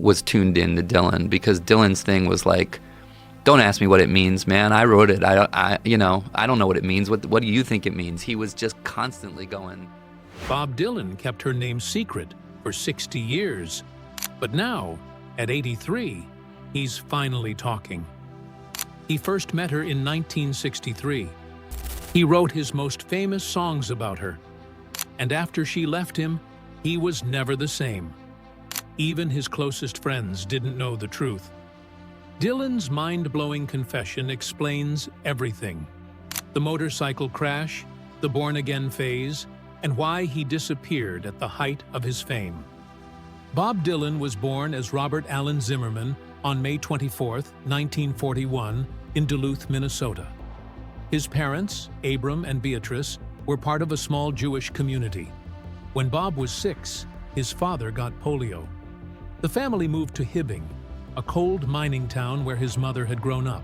was tuned in to Dylan, because Dylan's thing was like, don't ask me what it means, man. I wrote it. I don't know what it means. What do you think it means? He was just constantly going. Bob Dylan kept her name secret for 60 years. But now, at 83, he's finally talking. He first met her in 1963. He wrote his most famous songs about her. And after she left him, he was never the same. Even his closest friends didn't know the truth. Dylan's mind-blowing confession explains everything. The motorcycle crash, the born-again phase, and why he disappeared at the height of his fame. Bob Dylan was born as Robert Allen Zimmerman on May 24, 1941, in Duluth, Minnesota. His parents, Abram and Beatrice, were part of a small Jewish community. When Bob was 6, his father got polio. The family moved to Hibbing, a cold mining town where his mother had grown up.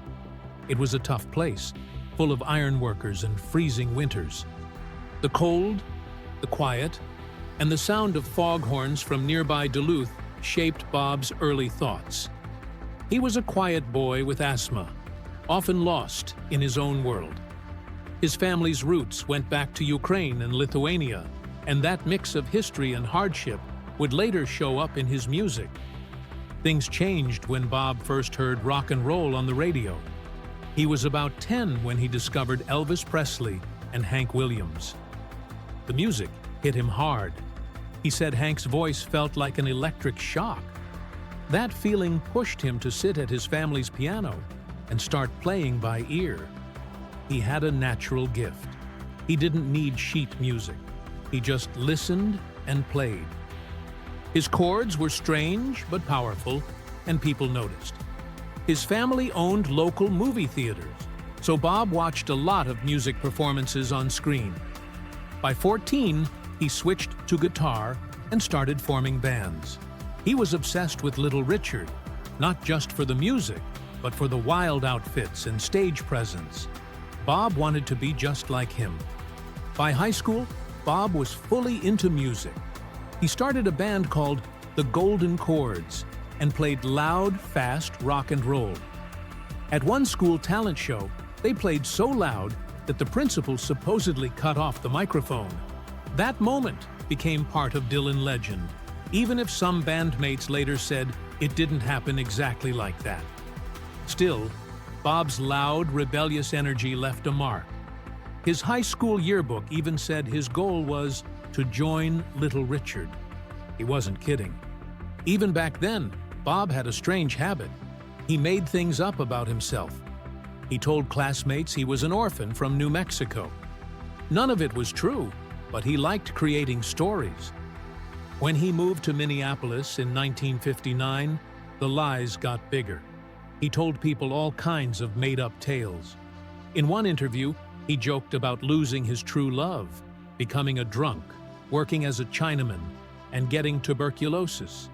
It was a tough place, full of ironworkers and freezing winters. The cold, the quiet, and the sound of foghorns from nearby Duluth shaped Bob's early thoughts. He was a quiet boy with asthma, often lost in his own world. His family's roots went back to Ukraine and Lithuania, and that mix of history and hardship would later show up in his music. Things changed when Bob first heard rock and roll on the radio. He was about 10 when he discovered Elvis Presley and Hank Williams. The music hit him hard. He said Hank's voice felt like an electric shock. That feeling pushed him to sit at his family's piano and start playing by ear. He had a natural gift. He didn't need sheet music. He just listened and played. His chords were strange but powerful, and people noticed. His family owned local movie theaters, so Bob watched a lot of music performances on screen. By 14, he switched to guitar and started forming bands. He was obsessed with Little Richard, not just for the music, but for the wild outfits and stage presence. Bob wanted to be just like him. By high school, Bob was fully into music. He started a band called the Golden Chords and played loud, fast rock and roll. At one school talent show, they played so loud that the principal supposedly cut off the microphone. That moment became part of Dylan legend, even if some bandmates later said it didn't happen exactly like that. Still, Bob's loud, rebellious energy left a mark. His high school yearbook even said his goal was to join Little Richard. He wasn't kidding. Even back then, Bob had a strange habit. He made things up about himself. He told classmates he was an orphan from New Mexico. None of it was true, but he liked creating stories. When he moved to Minneapolis in 1959, the lies got bigger. He told people all kinds of made-up tales. In one interview, he joked about losing his true love, becoming a drunk, working as a Chinaman, and getting tuberculosis.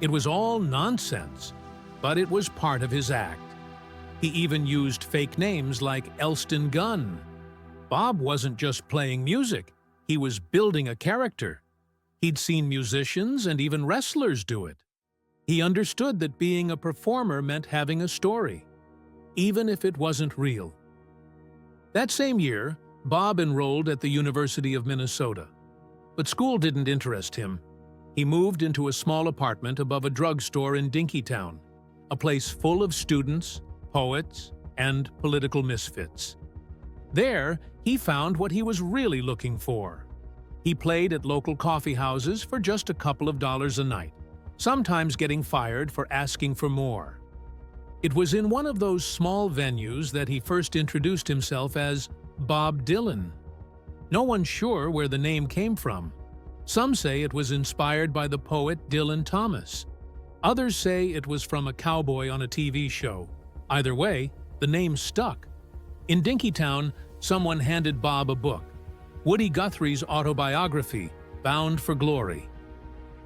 It was all nonsense, but it was part of his act. He even used fake names like Elston Gunn. Bob wasn't just playing music, he was building a character. He'd seen musicians and even wrestlers do it. He understood that being a performer meant having a story, even if it wasn't real. That same year, Bob enrolled at the University of Minnesota. But school didn't interest him. He moved into a small apartment above a drugstore in Dinkytown, a place full of students, poets, and political misfits. There, he found what he was really looking for. He played at local coffee houses for just a couple of dollars a night, sometimes getting fired for asking for more. It was in one of those small venues that he first introduced himself as Bob Dylan. No one's sure where the name came from. Some say it was inspired by the poet Dylan Thomas. Others say it was from a cowboy on a TV show. Either way, the name stuck. In Dinkytown, someone handed Bob a book, Woody Guthrie's autobiography, Bound for Glory.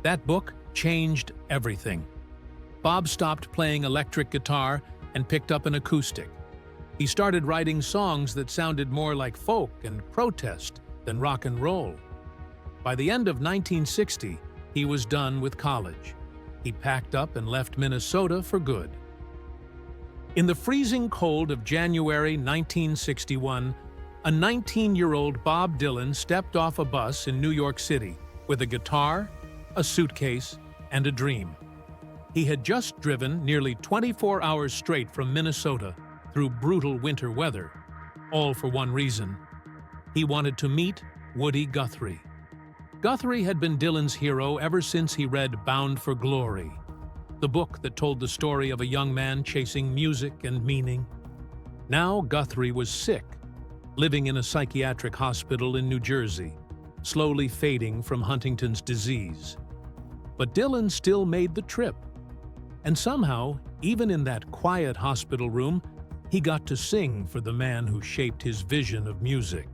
That book changed everything. Bob stopped playing electric guitar and picked up an acoustic. He started writing songs that sounded more like folk and protest than rock and roll. By the end of 1960, he was done with college. he packed up and left Minnesota for good. In the freezing cold of January 1961, a 19-year-old Bob Dylan stepped off a bus in New York City with a guitar, a suitcase, and a dream. He had just driven nearly 24 hours straight from Minnesota through brutal winter weather, all for one reason. He wanted to meet Woody Guthrie. Guthrie had been Dylan's hero ever since he read Bound for Glory, the book that told the story of a young man chasing music and meaning. Now Guthrie was sick, living in a psychiatric hospital in New Jersey, slowly fading from Huntington's disease. But Dylan still made the trip. And somehow, even in that quiet hospital room, he got to sing for the man who shaped his vision of music.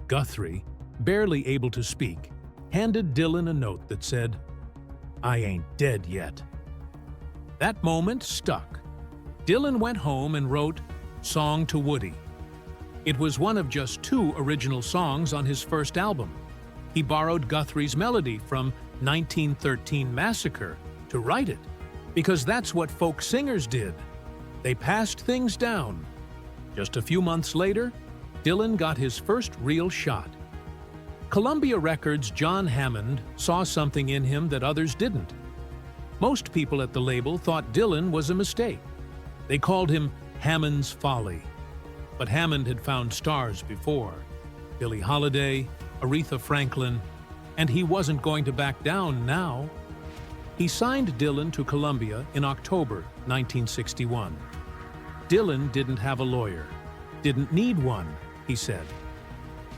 Guthrie, barely able to speak, handed Dylan a note that said, "I ain't dead yet." That moment stuck. Dylan went home and wrote Song to Woody. It was one of just 2 original songs on his first album. He borrowed Guthrie's melody from 1913 Massacre to write it, because that's what folk singers did. They passed things down. Just a few months later, Dylan got his first real shot. Columbia Records' John Hammond saw something in him that others didn't. Most people at the label thought Dylan was a mistake. They called him Hammond's Folly. But Hammond had found stars before: Billie Holiday, Aretha Franklin, and he wasn't going to back down now. He signed Dylan to Columbia in October 1961. Dylan didn't have a lawyer, didn't need one, he said.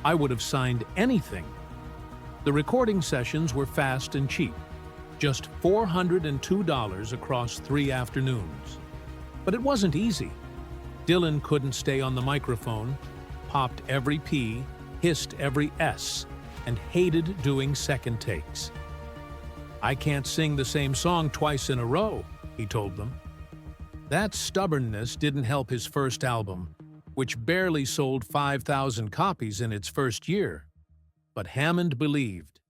"I would have signed anything." The recording sessions were fast and cheap, just $402 across 3 afternoons. But it wasn't easy. Dylan couldn't stay on the microphone, popped every P, hissed every S, and hated doing second takes. "I can't sing the same song twice in a row," he told them. That stubbornness didn't help his first album, which barely sold 5,000 copies in its first year. But Hammond believed.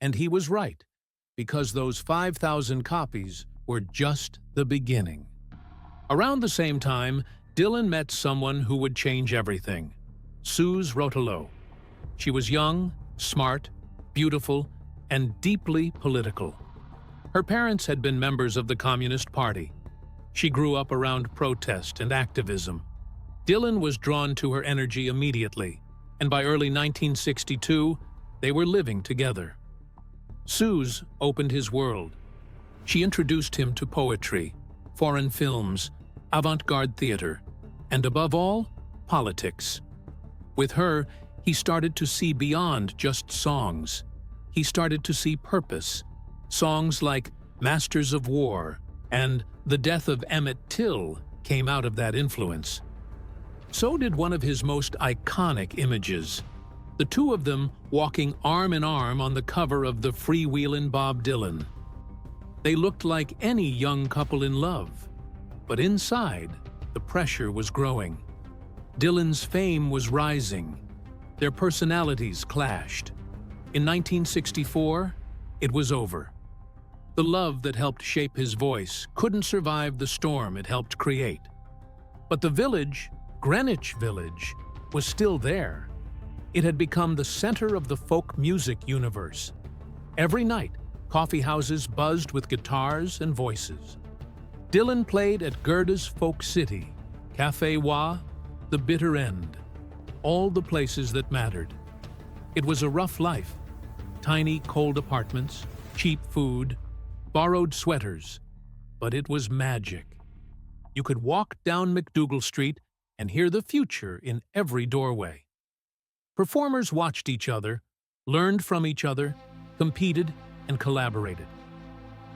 And he was right, because those 5,000 copies were just the beginning. Around the same time, Dylan met someone who would change everything: Suze Rotolo. She was young, smart, beautiful, and deeply political. Her parents had been members of the Communist Party. She grew up around protest and activism. Dylan was drawn to her energy immediately, and by early 1962, they were living together. Suze opened his world. She introduced him to poetry, foreign films, avant-garde theater, and above all, politics. With her, he started to see beyond just songs. He started to see purpose. Songs like Masters of War and The Death of Emmett Till came out of that influence. So did one of his most iconic images, the 2 of them walking arm in arm on the cover of the Freewheelin' Bob Dylan. They looked like any young couple in love, but inside, the pressure was growing. Dylan's fame was rising. Their personalities clashed. In 1964, it was over. The love that helped shape his voice couldn't survive the storm it helped create. But the village, Greenwich Village, was still there. It had become the center of the folk music universe. Every night, coffee houses buzzed with guitars and voices. Dylan played at Gerda's Folk City, Café Wa, The Bitter End, all the places that mattered. It was a rough life: tiny, cold apartments, cheap food, borrowed sweaters, but it was magic. You could walk down McDougal Street and hear the future in every doorway. Performers watched each other, learned from each other, competed, and collaborated.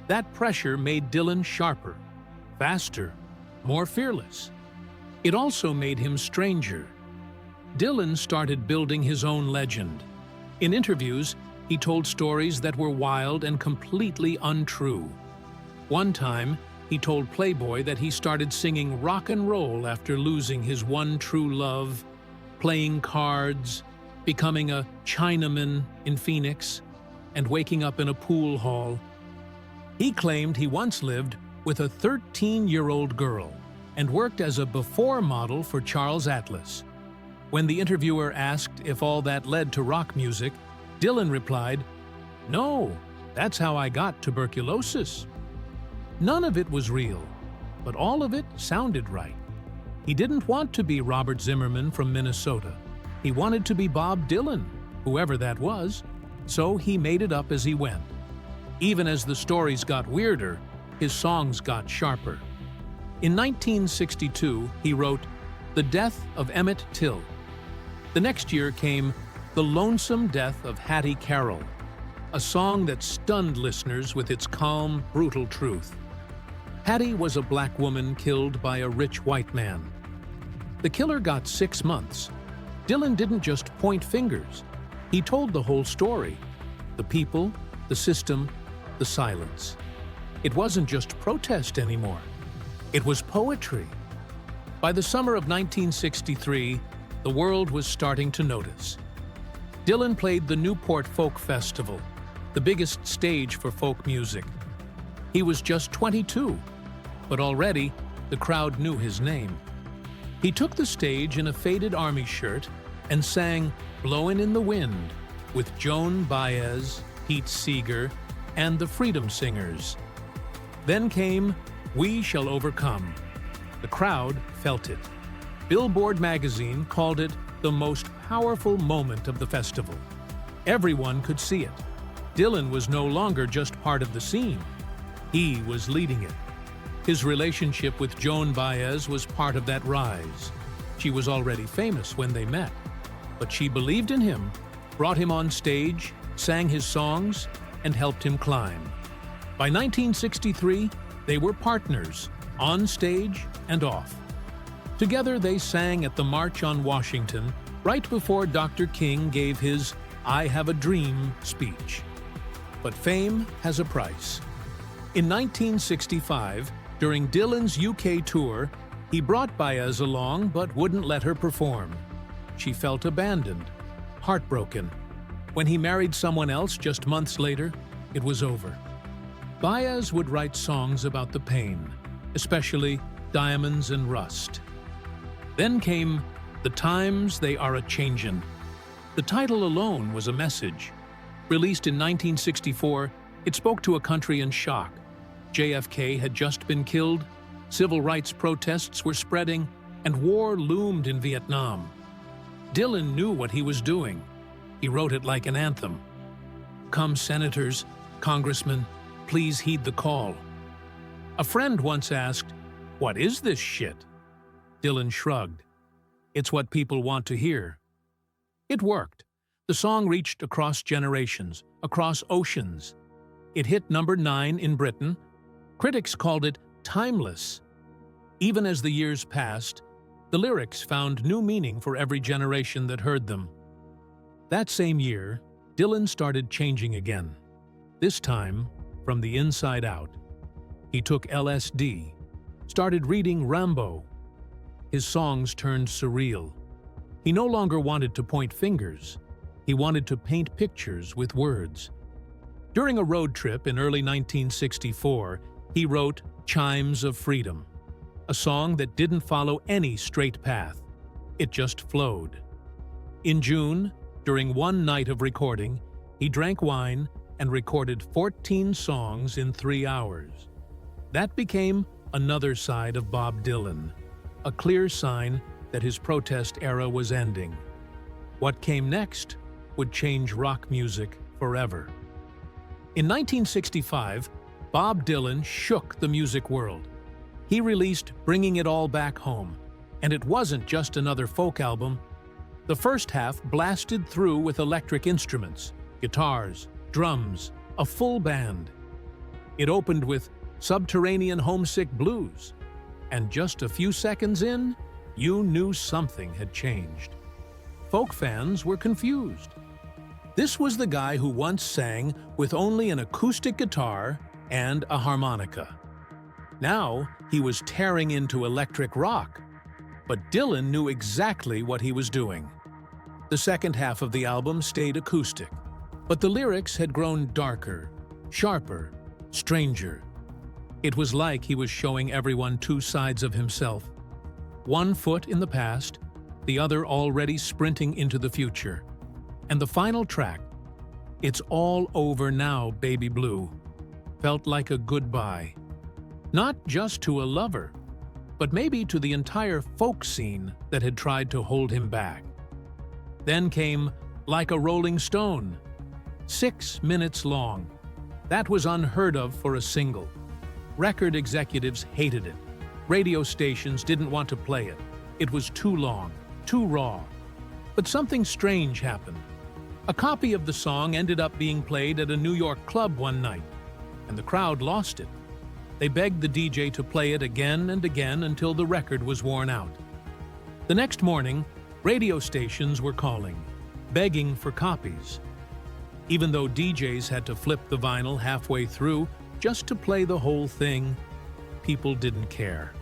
That pressure made Dylan sharper, faster, more fearless. It also made him stranger. Dylan started building his own legend. In interviews, he told stories that were wild and completely untrue. One time, he told Playboy that he started singing rock and roll after losing his one true love, playing cards, becoming a Chinaman in Phoenix, and waking up in a pool hall. He claimed he once lived with a 13-year-old girl and worked as a before model for Charles Atlas. When the interviewer asked if all that led to rock music, Dylan replied, "No, that's how I got tuberculosis." None of it was real, but all of it sounded right. He didn't want to be Robert Zimmerman from Minnesota. He wanted to be Bob Dylan, whoever that was, so he made it up as he went. Even as the stories got weirder, his songs got sharper. In 1962, he wrote The Death of Emmett Till. The next year came The Lonesome Death of Hattie Carroll, a song that stunned listeners with its calm, brutal truth. Hattie was a black woman killed by a rich white man. The killer got 6 months. Dylan didn't just point fingers. He told the whole story. The people, the system, the silence. It wasn't just protest anymore. It was poetry. By the summer of 1963, the world was starting to notice. Dylan played the Newport Folk Festival, the biggest stage for folk music. He was just 22, but already the crowd knew his name. He took the stage in a faded army shirt and sang "Blowin' in the Wind" with Joan Baez, Pete Seeger, and the Freedom Singers. Then came "We Shall Overcome." The crowd felt it. Billboard magazine called it the most powerful moment of the festival. Everyone could see it. Dylan was no longer just part of the scene. He was leading it. His relationship with Joan Baez was part of that rise. She was already famous when they met, but she believed in him, brought him on stage, sang his songs, and helped him climb. By 1963, they were partners, on stage and off. Together they sang at the March on Washington right before Dr. King gave his "I Have a Dream" speech. But fame has a price. In 1965, during Dylan's UK tour, he brought Baez along but wouldn't let her perform. She felt abandoned, heartbroken. When he married someone else just months later, it was over. Baez would write songs about the pain, especially "Diamonds and Rust." Then came "The Times They Are A-Changin'." The title alone was a message. Released in 1964, it spoke to a country in shock. JFK had just been killed, civil rights protests were spreading, and war loomed in Vietnam. Dylan knew what he was doing. He wrote it like an anthem. "Come, senators, congressmen, please heed the call." A friend once asked, "What is this shit?" Dylan shrugged. "It's what people want to hear." It worked. The song reached across generations, across oceans. It hit number 9 in Britain. Critics called it timeless. Even as the years passed, the lyrics found new meaning for every generation that heard them. That same year, Dylan started changing again. This time, from the inside out. He took LSD, started reading Rambo. His songs turned surreal. He no longer wanted to point fingers. He wanted to paint pictures with words. During a road trip in early 1964, he wrote "Chimes of Freedom," a song that didn't follow any straight path. It just flowed. In June, during one night of recording, he drank wine and recorded 14 songs in 3 hours. That became another side of Bob Dylan, a clear sign that his protest era was ending. What came next would change rock music forever. In 1965, Bob Dylan shook the music world. He released Bringing It All Back Home, and it wasn't just another folk album. The first half blasted through with electric instruments, guitars, drums, a full band. It opened with Subterranean Homesick Blues, and just a few seconds in, you knew something had changed. Folk fans were confused. This was the guy who once sang with only an acoustic guitar and a harmonica. Now he was tearing into electric rock. But Dylan knew exactly what he was doing. The second half of the album stayed acoustic, but the lyrics had grown darker, sharper, stranger. It was like he was showing everyone two sides of himself. One foot in the past, the other already sprinting into the future. And the final track, "It's All Over Now, Baby Blue," felt like a goodbye. Not just to a lover, but maybe to the entire folk scene that had tried to hold him back. Then came "Like a Rolling Stone," 6 minutes long. That was unheard of for a single. Record executives hated it. Radio stations didn't want to play it. It was too long, too raw. But something strange happened. A copy of the song ended up being played at a New York club one night, and the crowd lost it. They begged the DJ to play it again and again until the record was worn out. The next morning, radio stations were calling, begging for copies. Even though DJs had to flip the vinyl halfway through just to play the whole thing, people didn't care.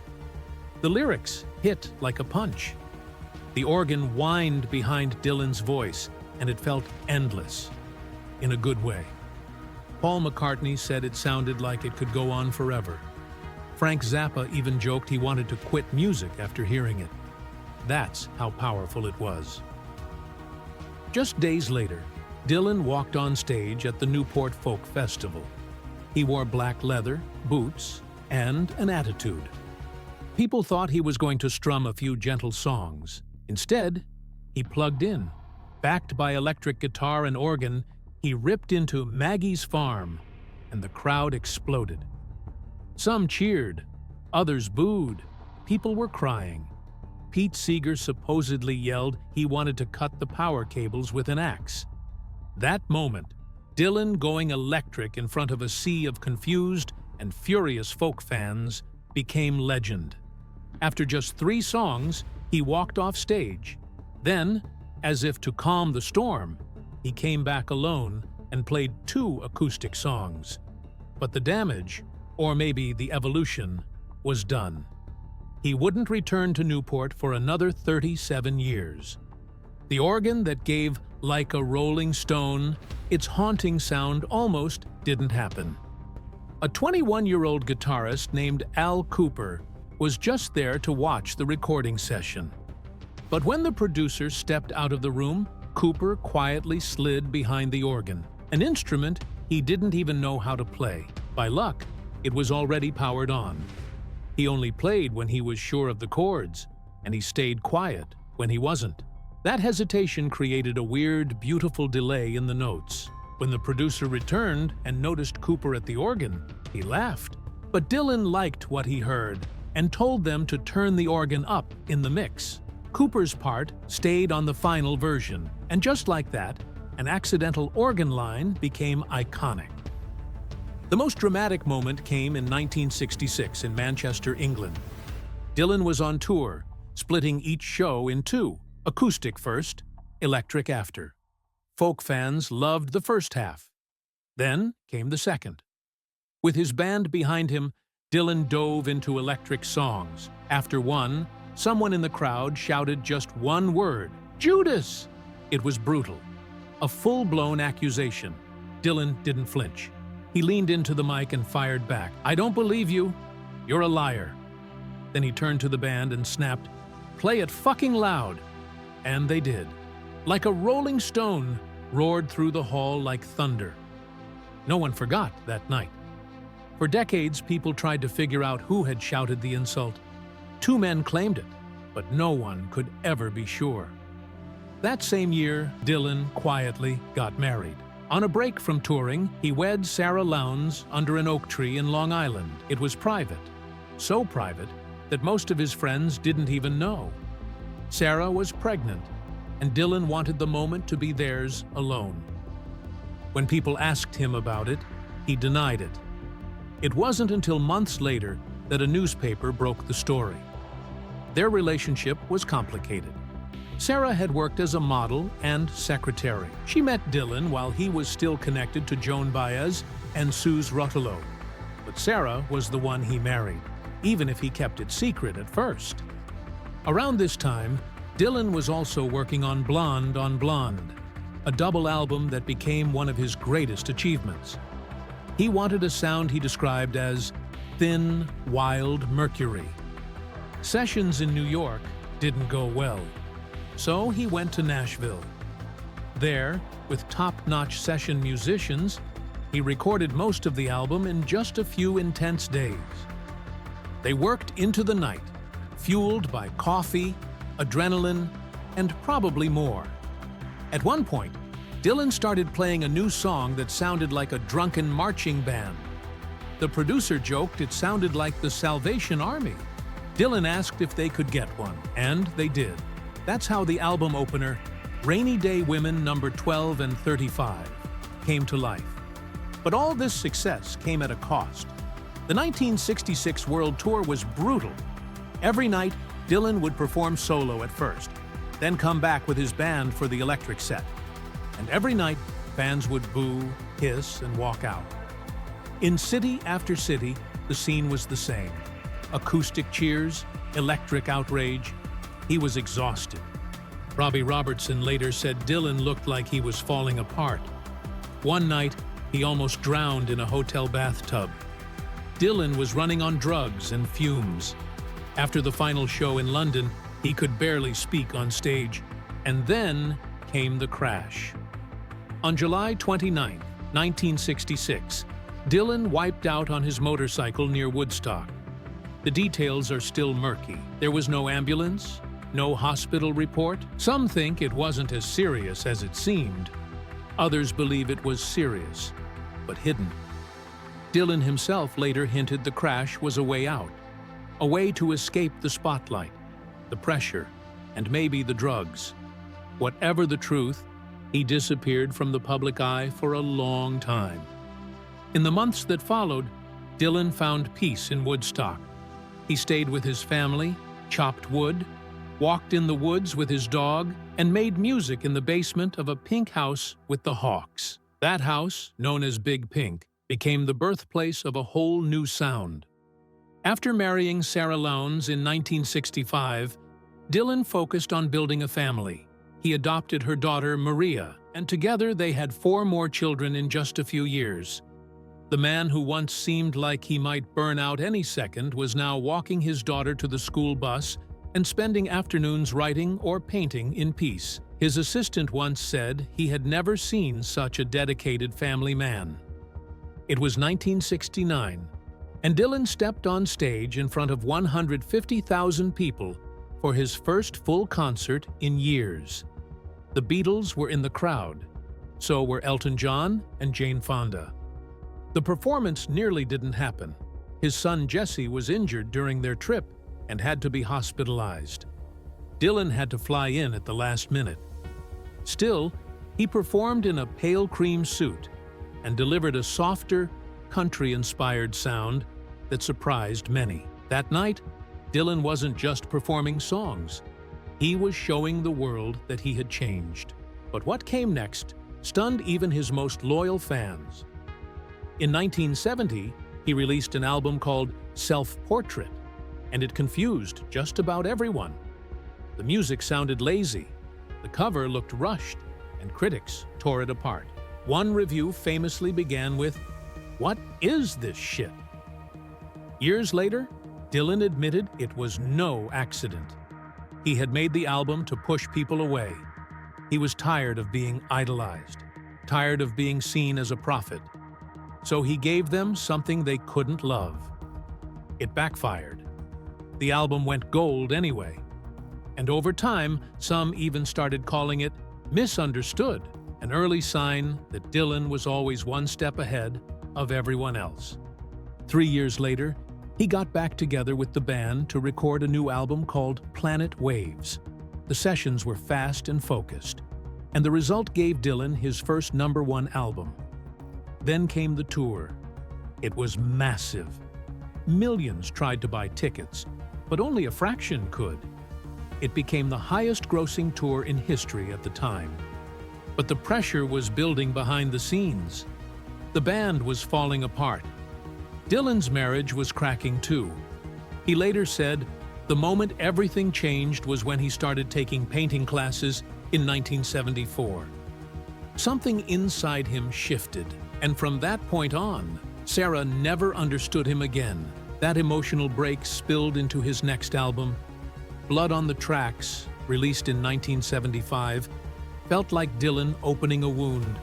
The lyrics hit like a punch. The organ whined behind Dylan's voice, and it felt endless, in a good way. Paul McCartney said it sounded like it could go on forever. Frank Zappa even joked he wanted to quit music after hearing it. That's how powerful it was. Just days later, Dylan walked on stage at the Newport Folk Festival. He wore black leather, boots, and an attitude. People thought he was going to strum a few gentle songs. Instead, he plugged in. Backed by electric guitar and organ, he ripped into "Maggie's Farm," and the crowd exploded. Some cheered, others booed. People were crying. Pete Seeger supposedly yelled he wanted to cut the power cables with an axe. That moment, Dylan going electric in front of a sea of confused and furious folk fans, became legend. After just 3 songs, he walked off stage. Then, as if to calm the storm, he came back alone and played 2 acoustic songs. But the damage, or maybe the evolution, was done. He wouldn't return to Newport for another 37 years. The organ that gave "Like a Rolling Stone" its haunting sound almost didn't happen. A 21-year-old guitarist named Al Cooper was just there to watch the recording session. But when the producer stepped out of the room, Cooper quietly slid behind the organ, an instrument he didn't even know how to play. By luck, it was already powered on. He only played when he was sure of the chords, and he stayed quiet when he wasn't. That hesitation created a weird, beautiful delay in the notes. When the producer returned and noticed Cooper at the organ, he laughed. But Dylan liked what he heard and told them to turn the organ up in the mix. Cooper's part stayed on the final version, and just like that, an accidental organ line became iconic. The most dramatic moment came in 1966 in Manchester, England. Dylan was on tour, splitting each show in 2, acoustic first, electric after. Folk fans loved the first half. Then came the second. With his band behind him, Dylan dove into electric songs. After one, someone in the crowd shouted just one word, "Judas!" It was brutal. A full-blown accusation. Dylan didn't flinch. He leaned into the mic and fired back, "I don't believe you. You're a liar." Then he turned to the band and snapped, "Play it fucking loud." And they did. "Like a Rolling Stone" roared through the hall like thunder. No one forgot that night. For decades, people tried to figure out who had shouted the insult. 2 men claimed it, but no one could ever be sure. That same year, Dylan quietly got married. On a break from touring, he wed Sarah Lowndes under an oak tree in Long Island. It was private. So private that most of his friends didn't even know. Sarah was pregnant, and Dylan wanted the moment to be theirs alone. When people asked him about it, he denied it. It wasn't until months later that a newspaper broke the story. Their relationship was complicated. Sarah had worked as a model and secretary. She met Dylan while he was still connected to Joan Baez and Suze Rotolo. But Sarah was the one he married, even if he kept it secret at first. Around this time, Dylan was also working on Blonde, a double album that became one of his greatest achievements. He wanted a sound he described as thin, wild mercury. Sessions in New York didn't go well, so he went to Nashville. There, with top-notch session musicians, he recorded most of the album in just a few intense days. They worked into the night, fueled by coffee, adrenaline, and probably more. At one point, Dylan started playing a new song that sounded like a drunken marching band. The producer joked it sounded like the Salvation Army. Dylan asked if they could get one, and they did. That's how the album opener, Rainy Day Women number 12 and 35, came to life. But all this success came at a cost. The 1966 World Tour was brutal. Every night, Dylan would perform solo at first, then come back with his band for the electric set. And every night, fans would boo, hiss, and walk out. In city after city, the scene was the same. Acoustic cheers, electric outrage. He was exhausted. Robbie Robertson later said Dylan looked like he was falling apart. One night, he almost drowned in a hotel bathtub. Dylan was running on drugs and fumes. After the final show in London, he could barely speak on stage. And then came the crash. On July 29, 1966, Dylan wiped out on his motorcycle near Woodstock. The details are still murky. There was no ambulance, no hospital report. Some think it wasn't as serious as it seemed. Others believe it was serious, but hidden. Dylan himself later hinted the crash was a way out, a way to escape the spotlight, the pressure, and maybe the drugs. Whatever the truth, he disappeared from the public eye for a long time. In the months that followed, Dylan found peace in Woodstock. He stayed with his family, chopped wood, walked in the woods with his dog, and made music in the basement of a pink house with the Hawks. That house, known as Big Pink, became the birthplace of a whole new sound. After marrying Sarah Lowndes in 1965, Dylan focused on building a family. He adopted her daughter, Maria, and together they had 4 more children in just a few years. The man who once seemed like he might burn out any second was now walking his daughter to the school bus and spending afternoons writing or painting in peace. His assistant once said he had never seen such a dedicated family man. It was 1969, and Dylan stepped on stage in front of 150,000 people for his first full concert in years. The Beatles were in the crowd, so were Elton John and Jane Fonda. The performance nearly didn't happen. His son Jesse was injured during their trip and had to be hospitalized. Dylan had to fly in at the last minute. Still, he performed in a pale cream suit and delivered a softer, country-inspired sound that surprised many. That night, Dylan wasn't just performing songs. He was showing the world that he had changed. But what came next stunned even his most loyal fans. In 1970, he released an album called Self-Portrait, and it confused just about everyone. The music sounded lazy, the cover looked rushed, and critics tore it apart. One review famously began with, "What is this shit?" Years later, Dylan admitted it was no accident. He had made the album to push people away. He was tired of being idolized, tired of being seen as a prophet. So he gave them something they couldn't love. It backfired. The album went gold anyway. And over time, some even started calling it misunderstood, an early sign that Dylan was always one step ahead of everyone else. 3 years later, he got back together with the band to record a new album called Planet Waves. The sessions were fast and focused, and the result gave Dylan his first #1 album. Then came the tour. It was massive. Millions tried to buy tickets, but only a fraction could. It became the highest-grossing tour in history at the time. But the pressure was building behind the scenes. The band was falling apart. Dylan's marriage was cracking too. He later said, "The moment everything changed was when he started taking painting classes in 1974. Something inside him shifted, and from that point on, Sarah never understood him again. That emotional break spilled into his next album. Blood on the Tracks, released in 1975, felt like Dylan opening a wound.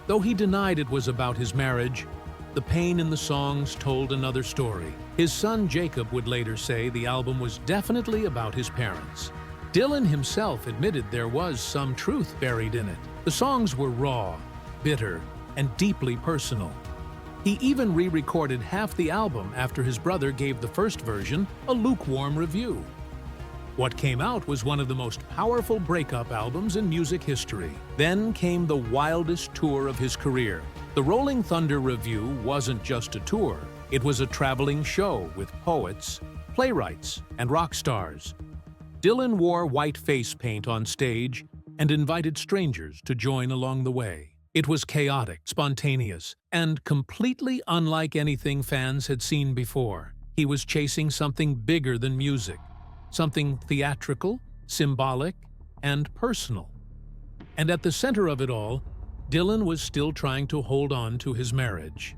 Though he denied it was about his marriage, the pain in the songs told another story. His son Jacob would later say the album was definitely about his parents. Dylan himself admitted there was some truth buried in it. The songs were raw, bitter, and deeply personal. He even re-recorded half the album after his brother gave the first version a lukewarm review. What came out was one of the most powerful breakup albums in music history. Then came the wildest tour of his career. The Rolling Thunder Review wasn't just a tour. It was a traveling show with poets, playwrights, and rock stars. Dylan wore white face paint on stage and invited strangers to join along the way. It was chaotic, spontaneous, and completely unlike anything fans had seen before. He was chasing something bigger than music, something theatrical, symbolic, and personal. And at the center of it all, Dylan was still trying to hold on to his marriage.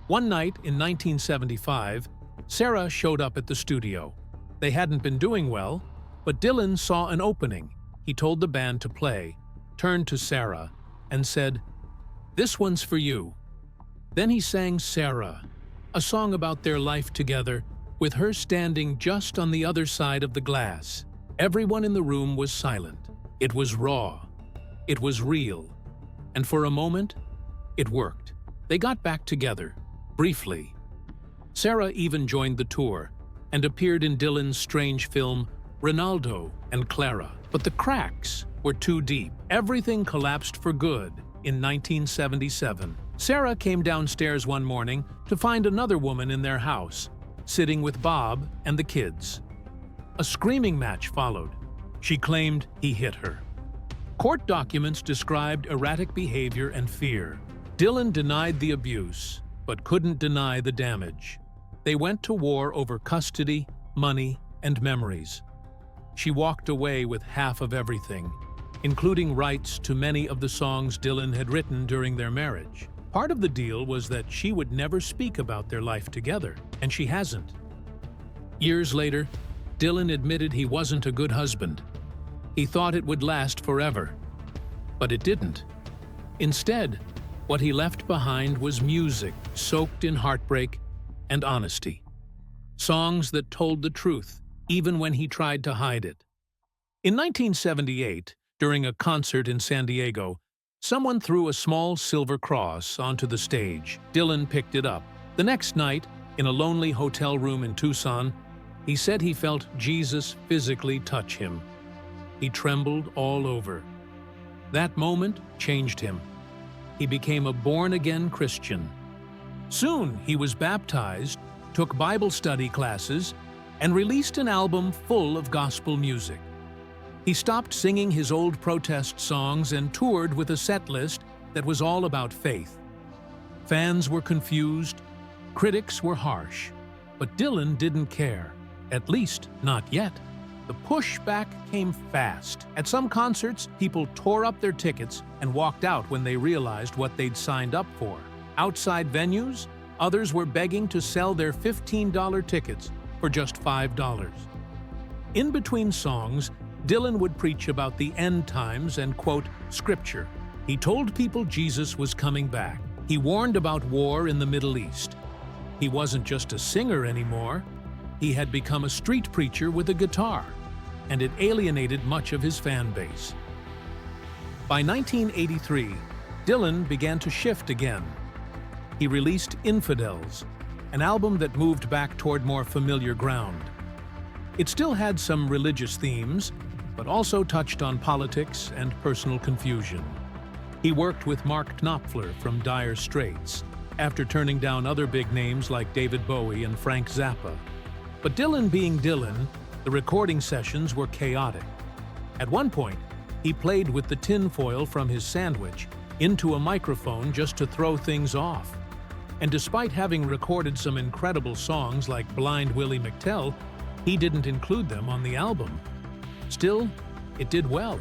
One night in 1975, Sarah showed up at the studio. They hadn't been doing well, but Dylan saw an opening. He told the band to play, turned to Sarah, and said, "This one's for you." Then he sang Sarah, a song about their life together, with her standing just on the other side of the glass. Everyone in the room was silent. It was raw. It was real. And for a moment, it worked. They got back together, briefly. Sarah even joined the tour and appeared in Dylan's strange film, Ronaldo and Clara. But the cracks were too deep. Everything collapsed for good in 1977. Sarah came downstairs one morning to find another woman in their house, sitting with Bob and the kids. A screaming match followed. She claimed he hit her. Court documents described erratic behavior and fear. Dylan denied the abuse, but couldn't deny the damage. They went to war over custody, money, and memories. She walked away with half of everything, including rights to many of the songs Dylan had written during their marriage. Part of the deal was that she would never speak about their life together, and she hasn't. Years later, Dylan admitted he wasn't a good husband. He thought it would last forever, but it didn't. Instead, what he left behind was music soaked in heartbreak and honesty. Songs that told the truth, even when he tried to hide it. In 1978, during a concert in San Diego, someone threw a small silver cross onto the stage. Dylan picked it up. The next night, in a lonely hotel room in Tucson, he said he felt Jesus physically touch him. He trembled all over. That moment changed him. He became a born-again Christian. Soon, he was baptized, took Bible study classes, and released an album full of gospel music. He stopped singing his old protest songs and toured with a set list that was all about faith. Fans were confused, critics were harsh, but Dylan didn't care, at least not yet. The pushback came fast. At some concerts, people tore up their tickets and walked out when they realized what they'd signed up for. Outside venues, others were begging to sell their $15 tickets for just $5. In between songs, Dylan would preach about the end times and quote scripture. He told people Jesus was coming back. He warned about war in the Middle East. He wasn't just a singer anymore. He had become a street preacher with a guitar, and it alienated much of his fan base. By 1983, Dylan began to shift again. He released Infidels, an album that moved back toward more familiar ground. It still had some religious themes, but also touched on politics and personal confusion. He worked with Mark Knopfler from Dire Straits, after turning down other big names like David Bowie and Frank Zappa. But Dylan being Dylan, the recording sessions were chaotic. At one point, he played with the tinfoil from his sandwich into a microphone just to throw things off. And despite having recorded some incredible songs like Blind Willie McTell, he didn't include them on the album. Still, it did well.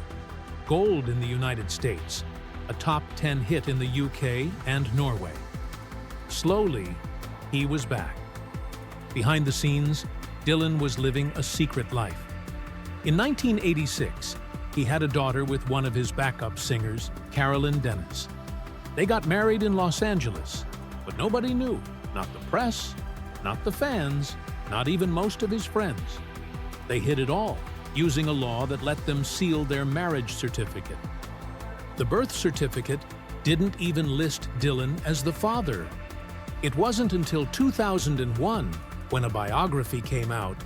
Gold in the United States, a top 10 hit in the UK and Norway. Slowly, he was back. Behind the scenes, Dylan was living a secret life. In 1986, he had a daughter with one of his backup singers, Carolyn Dennis. They got married in Los Angeles, but nobody knew, not the press, not the fans, not even most of his friends. They hid it all, using a law that let them seal their marriage certificate. The birth certificate didn't even list Dylan as the father. It wasn't until 2001, when a biography came out,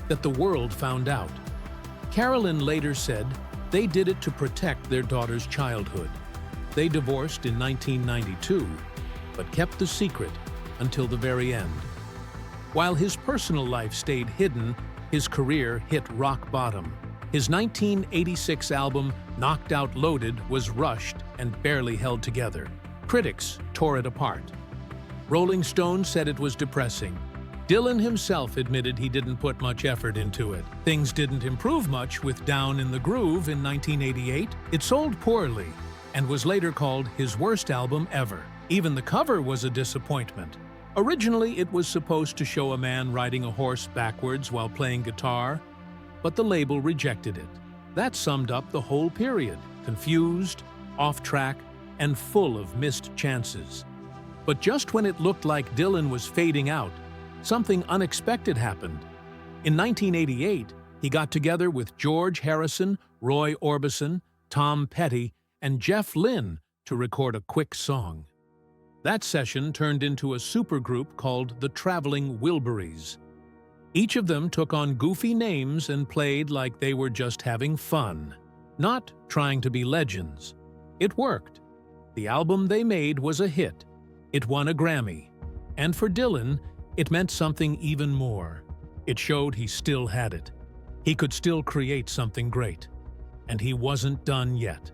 that the world found out. Carolyn later said they did it to protect their daughter's childhood. They divorced in 1992, but kept the secret until the very end. While his personal life stayed hidden, his career hit rock bottom. His 1986 album, Knocked Out Loaded, was rushed and barely held together. Critics tore it apart. Rolling Stone said it was depressing. Dylan himself admitted he didn't put much effort into it. Things didn't improve much with Down in the Groove in 1988. It sold poorly and was later called his worst album ever. Even the cover was a disappointment. Originally, it was supposed to show a man riding a horse backwards while playing guitar, but the label rejected it. That summed up the whole period: confused, off track, and full of missed chances. But just when it looked like Dylan was fading out, something unexpected happened. In 1988, he got together with George Harrison, Roy Orbison, Tom Petty, and Jeff Lynne to record a quick song. That session turned into a supergroup called the Traveling Wilburys. Each of them took on goofy names and played like they were just having fun, not trying to be legends. It worked. The album they made was a hit. It won a Grammy. And for Dylan, it meant something even more. It showed he still had it. He could still create something great. And he wasn't done yet.